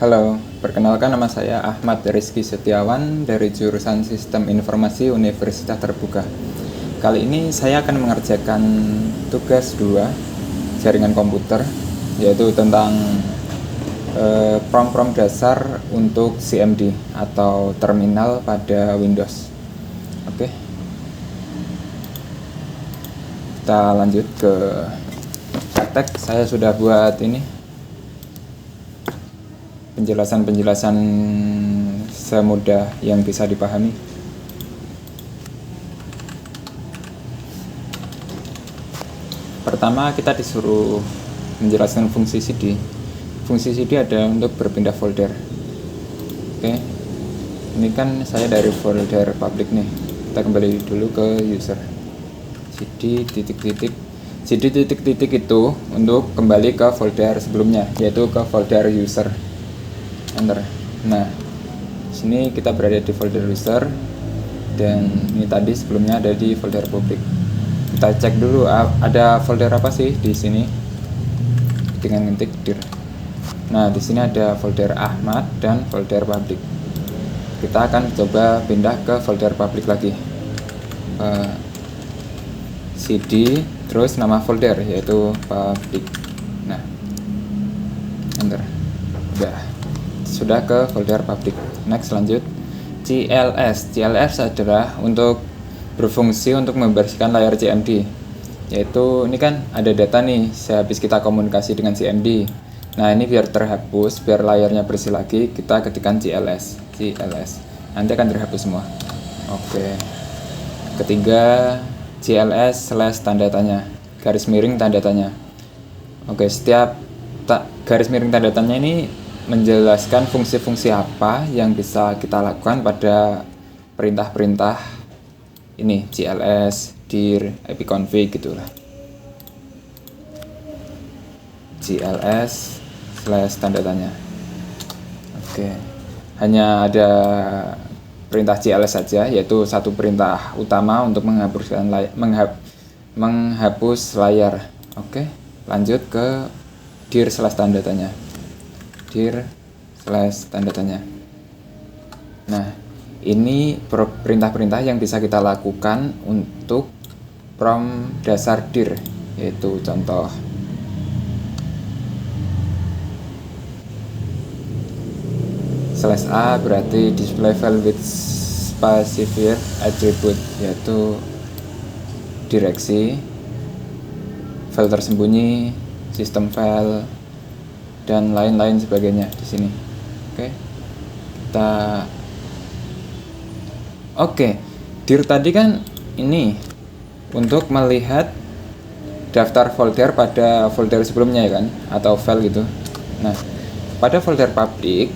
Halo, perkenalkan nama saya Ahmad Rizky Setiawan dari jurusan Sistem Informasi Universitas Terbuka. Kali ini saya akan mengerjakan tugas 2 jaringan komputer, yaitu tentang prom-prom dasar untuk CMD atau terminal pada Windows. Oke, kita lanjut ke praktek. Saya sudah buat ini penjelasan-penjelasan semudah yang bisa dipahami. Pertama, kita disuruh menjelaskan fungsi CD. Fungsi CD ada untuk berpindah folder. Oke, ini kan saya dari folder public nih. Kita kembali dulu ke user. CD titik-titik. CD titik-titik itu untuk kembali ke folder sebelumnya, yaitu ke folder user. Enter. Nah, sini kita berada di folder user, dan ini tadi sebelumnya ada di folder public. Kita cek dulu ada folder apa sih di sini dengan ngetik dir. Nah, di sini ada folder Ahmad dan folder public. Kita akan coba pindah ke folder public lagi. CD terus nama folder yaitu public. Nah, enter. Sudah ke folder public. Next, lanjut. CLS adalah untuk berfungsi untuk membersihkan layar CMD, yaitu ini kan ada data nih sehabis kita komunikasi dengan CMD. Nah, ini biar terhapus, biar layarnya bersih lagi, kita ketikkan CLS. Nanti akan terhapus semua. Oke. Ketiga, CLS/tanda tanya, garis miring tanda tanya. Oke, setiap garis miring tanda tanya ini menjelaskan fungsi-fungsi apa yang bisa kita lakukan pada perintah-perintah ini, CLS, dir, ipconfig gitulah. CLS/tanda tanya. Oke. Hanya ada perintah CLS saja, yaitu satu perintah utama untuk menghapus layar. Oke, lanjut ke dir/tanda tanya. dir/tanda tanya. Nah, ini perintah-perintah yang bisa kita lakukan untuk prom dasar dir, yaitu contoh /a berarti display file with specifier attribute, yaitu direksi, file tersembunyi, sistem file, dan lain-lain sebagainya di sini. Oke, dir tadi kan ini untuk melihat daftar folder pada folder sebelumnya ya kan, atau file gitu. Nah, pada folder public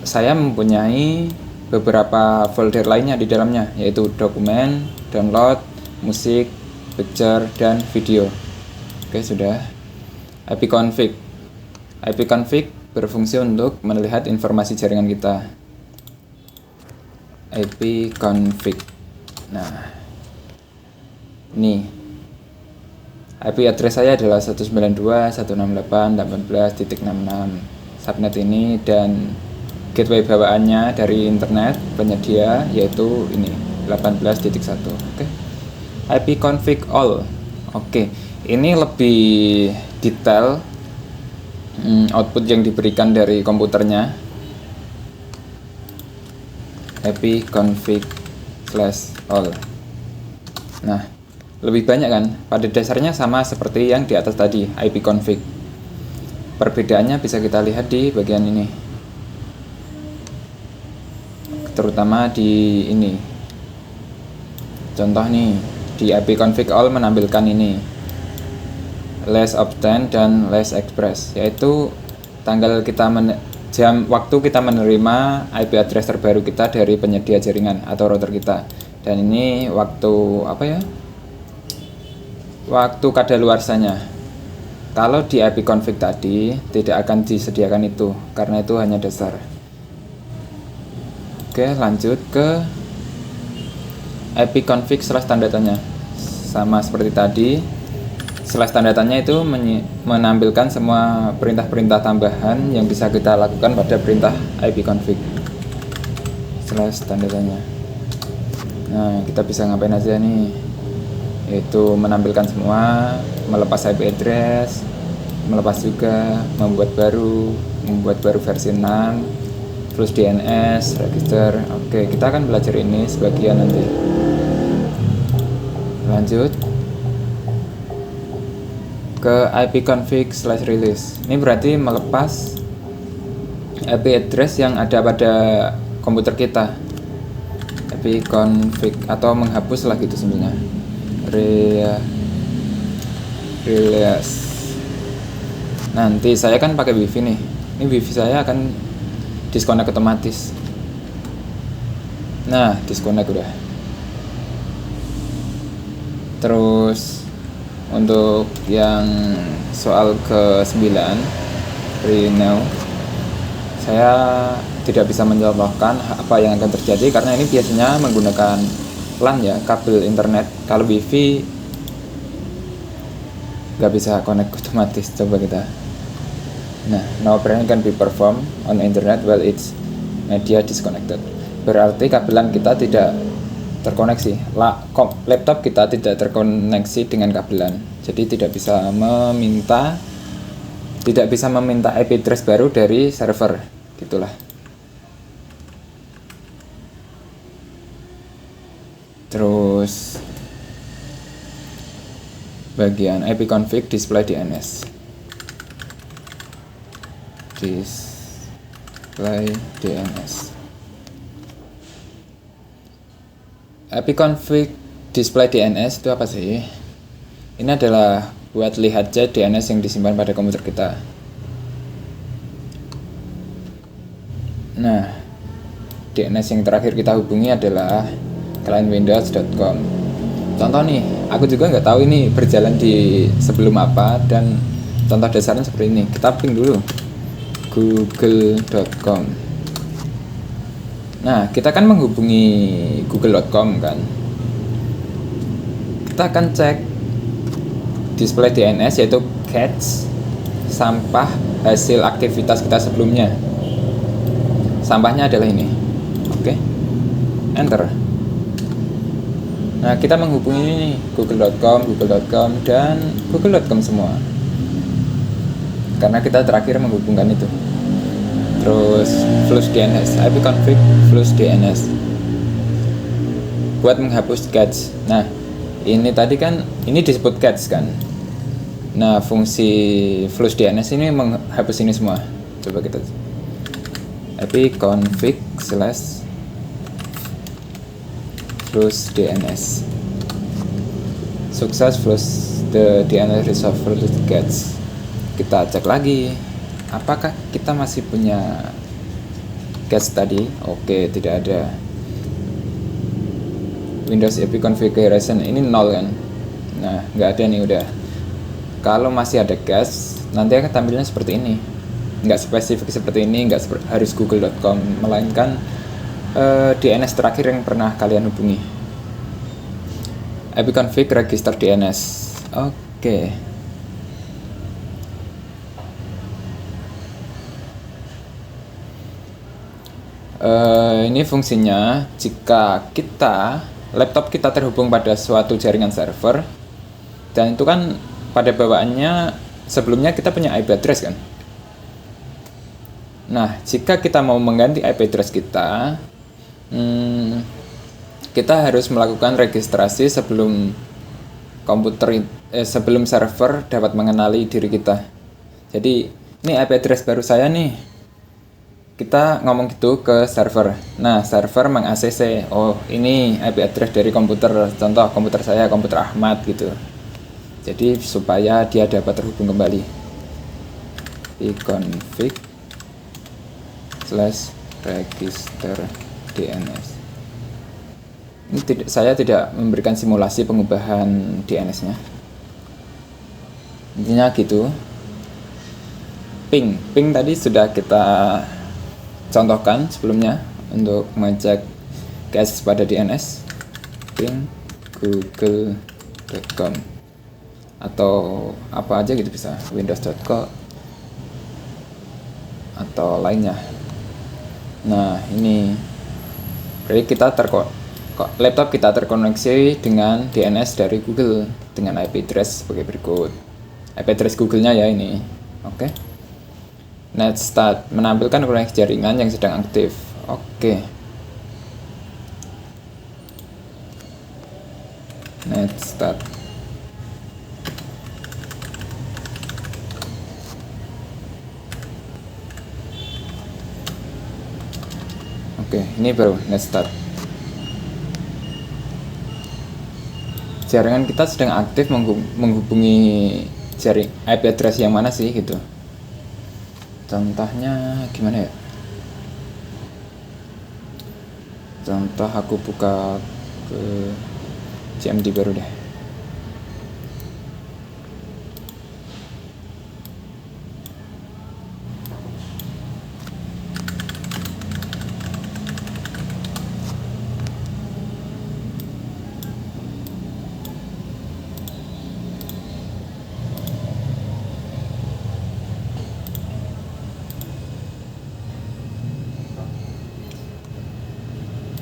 saya mempunyai beberapa folder lainnya di dalamnya, yaitu dokumen, download, musik, picture, dan video. Oke, sudah. ipconfig berfungsi untuk melihat informasi jaringan kita. ipconfig. Nah, ini IP address saya adalah 192.168.18.66. Subnet ini dan gateway bawaannya dari internet penyedia yaitu ini 18.1. Oke. ipconfig all. Oke, ini lebih detail output yang diberikan dari komputernya. ipconfig/all. Nah, lebih banyak kan? Pada dasarnya sama seperti yang di atas tadi, ipconfig. Perbedaannya bisa kita lihat di bagian ini, terutama di ini. Contoh nih, di ipconfig all menampilkan ini less obtain dan less express, yaitu tanggal kita waktu kita menerima IP address terbaru kita dari penyedia jaringan atau router kita, dan ini waktu waktu kadaluarsanya. Kalau di ipconfig tadi tidak akan disediakan itu karena itu hanya dasar. Oke, lanjut ke ipconfig/tanda tanya. Sama seperti tadi, slash tanda tanya itu menampilkan semua perintah-perintah tambahan yang bisa kita lakukan pada perintah ipconfig slash tanda tanya. Nah, kita bisa ngapain aja nih, yaitu menampilkan semua, melepas IP address, melepas juga, membuat baru versi 6, plus DNS, register. Oke, kita akan belajar ini sebagian nanti. Lanjut ke ipconfig slash release. Ini berarti melepas IP address yang ada pada komputer kita. Ipconfig atau menghapus lah gitu sebenarnya. Release. Nanti saya kan pakai wifi nih. Ini wifi saya akan disconnect otomatis. Nah, disconnect udah. Terus untuk yang soal ke-9 renew, saya tidak bisa mencontohkan apa yang akan terjadi karena ini biasanya menggunakan LAN ya, kabel internet. Kalau wifi nggak bisa connect otomatis. Coba kita. Nah, no operation can be performed on internet while its media disconnected. Berarti kabelan kita tidak terkoneksi, laptop kita tidak terkoneksi dengan kabelan, jadi tidak bisa meminta IP address baru dari server, gitulah. Terus bagian ipconfig display DNS, ipconfig display DNS itu apa sih? Ini adalah buat lihat aja DNS yang disimpan pada komputer kita. Nah, DNS yang terakhir kita hubungi adalah clientwindows.com. Contoh nih, aku juga nggak tahu ini berjalan di sebelum apa, dan contoh dasarnya seperti ini. Kita ping dulu google.com. Nah, kita kan menghubungi google.com kan. Kita akan cek display DNS, yaitu cache sampah hasil aktivitas kita sebelumnya. Sampahnya adalah ini. Oke. Enter. Nah, kita menghubungi ini google.com dan google.com semua. Karena kita terakhir menghubungkan itu. Terus flush DNS, ipconfig flush DNS buat menghapus cache. Nah, ini tadi kan ini disebut cache kan. Nah, fungsi flush DNS ini menghapus ini semua. Coba kita ipconfig slash flush DNS. Sukses flush the DNS resolver cache. Kita cek lagi. Apakah kita masih punya cache tadi? Oke, tidak ada. Windows IP configuration ini 0 kan? Nah, nggak ada nih udah. Kalau masih ada cache, nanti akan tampilnya seperti ini. Nggak spesifik seperti ini, nggak harus google.com, melainkan DNS terakhir yang pernah kalian hubungi. ipconfig register DNS. Oke. Ini fungsinya jika laptop kita terhubung pada suatu jaringan server, dan itu kan pada bawaannya sebelumnya kita punya IP address kan. Nah, jika kita mau mengganti IP address kita, kita harus melakukan registrasi sebelum sebelum server dapat mengenali diri kita. Jadi ini IP address baru saya nih. Kita ngomong gitu ke server. Nah, server meng-ACC, oh ini IP address dari komputer, contoh komputer saya, komputer Ahmad gitu. Jadi supaya dia dapat terhubung kembali. ipconfig slash register DNS. Ini saya tidak memberikan simulasi pengubahan DNS-nya. Intinya gitu. Ping tadi sudah kita contohkan sebelumnya untuk mengecek cache pada DNS. Ping google.com. atau apa aja gitu, bisa windows.co atau lainnya. Nah, ini berarti kita laptop kita terkoneksi dengan DNS dari Google dengan IP address sebagai berikut. IP address Google-nya ya ini. Oke. Net start menampilkan koneksi jaringan yang sedang aktif. Oke. Net start. Oke, ini baru net start. Jaringan kita sedang aktif menghubungi jaring IP address yang mana sih gitu. Contohnya gimana ya? Contoh aku buka ke CMD baru deh.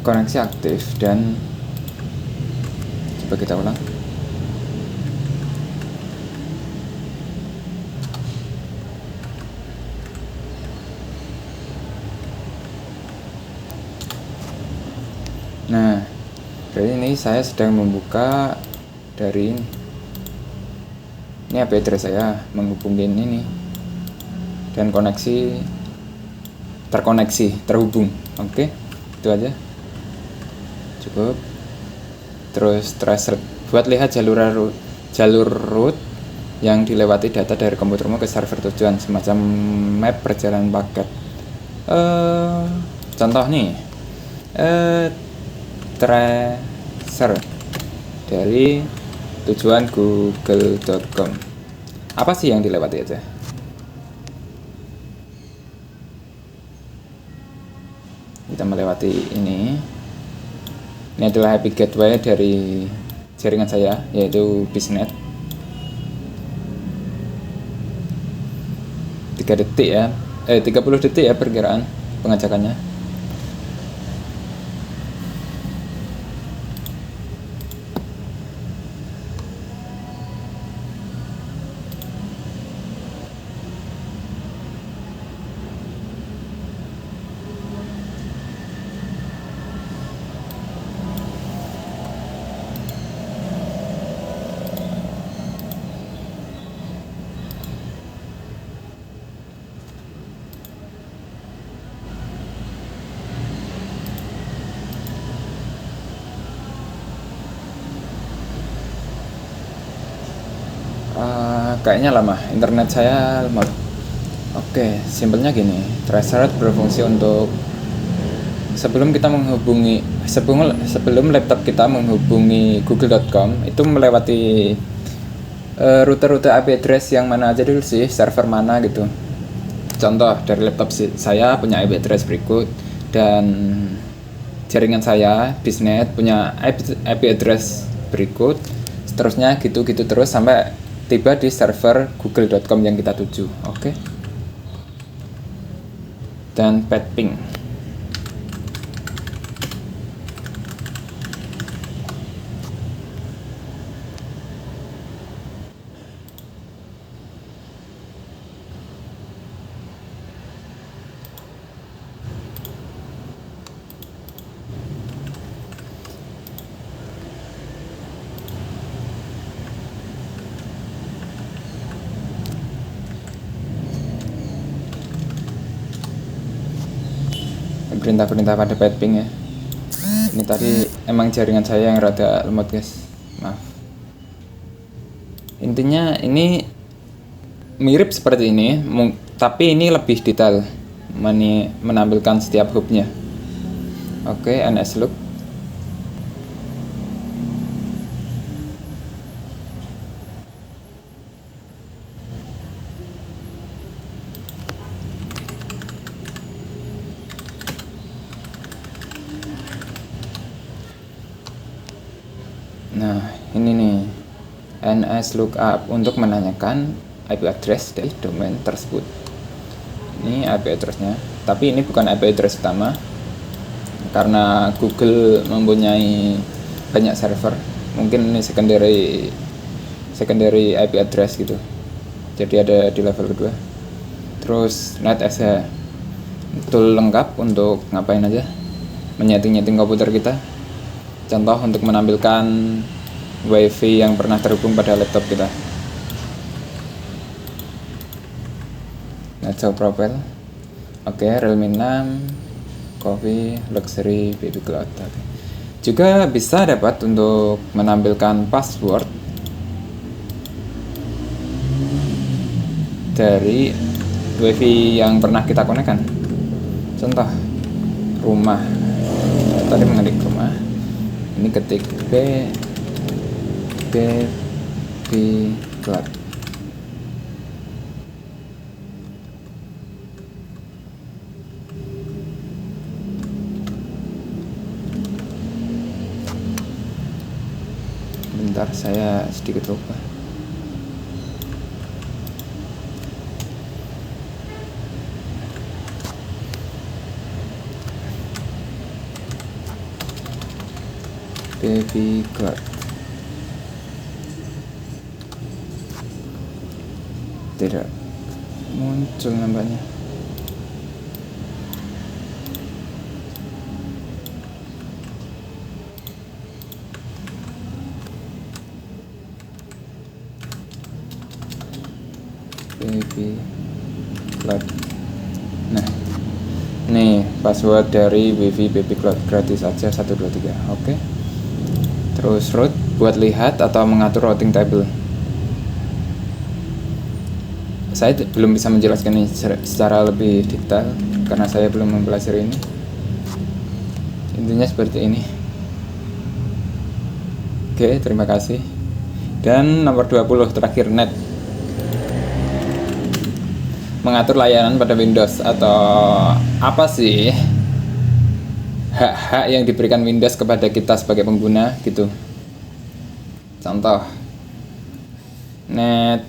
Koneksi aktif dan coba kita ulang. Nah, dari ini saya sedang membuka dari ini IP address saya menghubungin ini dan terhubung. Oke, itu aja. Cukup. Terus tracer buat lihat jalur route yang dilewati data dari komputermu ke server tujuan, semacam map perjalanan paket. Contoh nih, tracer dari tujuan google.com. Apa sih yang dilewati aja? Kita melewati ini. Ini adalah IP gateway dari jaringan saya, yaitu BISnet. 30 detik ya perkiraan pengajakannya. Kayaknya lama, internet saya lemot. Oke, simpelnya gini, tracer berfungsi untuk sebelum laptop kita menghubungi google.com itu melewati rute-rute IP address yang mana aja dulu sih, server mana gitu. Contoh dari laptop saya punya IP address berikut, dan jaringan saya BISnet punya IP address berikut, seterusnya gitu terus sampai tiba di server google.com yang kita tuju. Oke. Dan pad ping. Perintah-perintah pada pad ping ya. Ini tadi emang jaringan saya yang rada lemot guys, maaf. Intinya ini mirip seperti ini, tapi ini lebih detail menampilkan setiap hubnya. Oke, NSLook. Nah, ini nih nslookup untuk menanyakan IP address dari domain tersebut. Ini IP address-nya, tapi ini bukan IP address utama karena Google mempunyai banyak server, mungkin ini secondary IP address gitu, jadi ada di level kedua. Terus NetSH, tool lengkap untuk ngapain aja, menyeting komputer kita. Contoh untuk menampilkan WiFi yang pernah terhubung pada laptop kita. NetShow profile. Oke, Realme 6, Coffee, Luxury, Baby Cloud. Juga bisa dapat untuk menampilkan password dari WiFi yang pernah kita konekkan. Contoh rumah, tadi mengetik rumah, ini ketik Baby Cloud. Bentar, saya sedikit lupa. Baby Cloud. Tidak muncul namanya. Baby Cloud. Nah, nih password dari WiFi Baby Cloud, gratis aja 123. Oke. Terus root buat lihat atau mengatur routing table. Saya belum bisa menjelaskan ini secara lebih detail karena saya belum mempelajari ini. Intinya seperti ini. Oke, terima kasih. Dan nomor 20 terakhir, net. Mengatur layanan pada Windows, atau apa sih hak-hak yang diberikan Windows kepada kita sebagai pengguna gitu. Contoh net.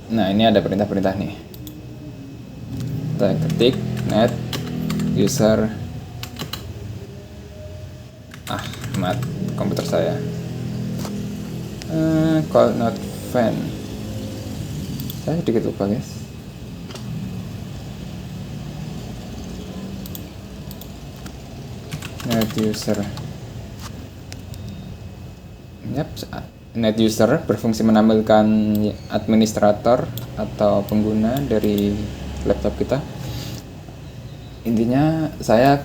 Nah, ini ada perintah-perintah nih. Kita ketik net user Ahmad, komputer saya. Call not fan. Saya sedikit lupa, guys. Net user. Yap, net user berfungsi menampilkan administrator atau pengguna dari laptop kita. Intinya saya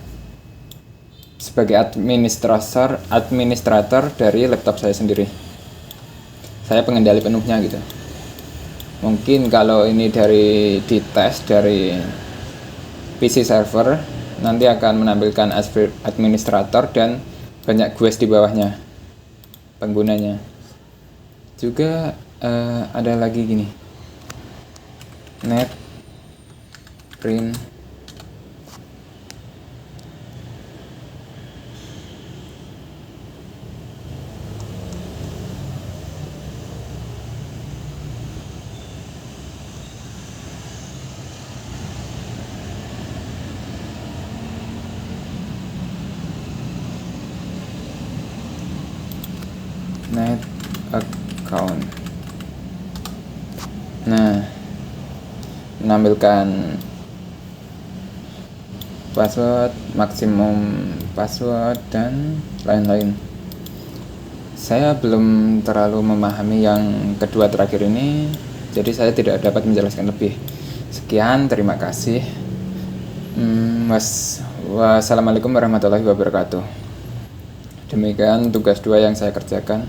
sebagai administrator dari laptop saya sendiri. Saya pengendali penuhnya gitu. Mungkin kalau ini di tes dari PC server, nanti akan menampilkan administrator dan banyak guest di bawahnya, penggunanya. Juga ada lagi gini, net print net account. Nah, menampilkan password, maksimum password, dan lain-lain. Saya belum terlalu memahami yang kedua terakhir ini, jadi saya tidak dapat menjelaskan lebih. Sekian, terima kasih. Wassalamualaikum warahmatullahi wabarakatuh. Demikian tugas 2 yang saya kerjakan.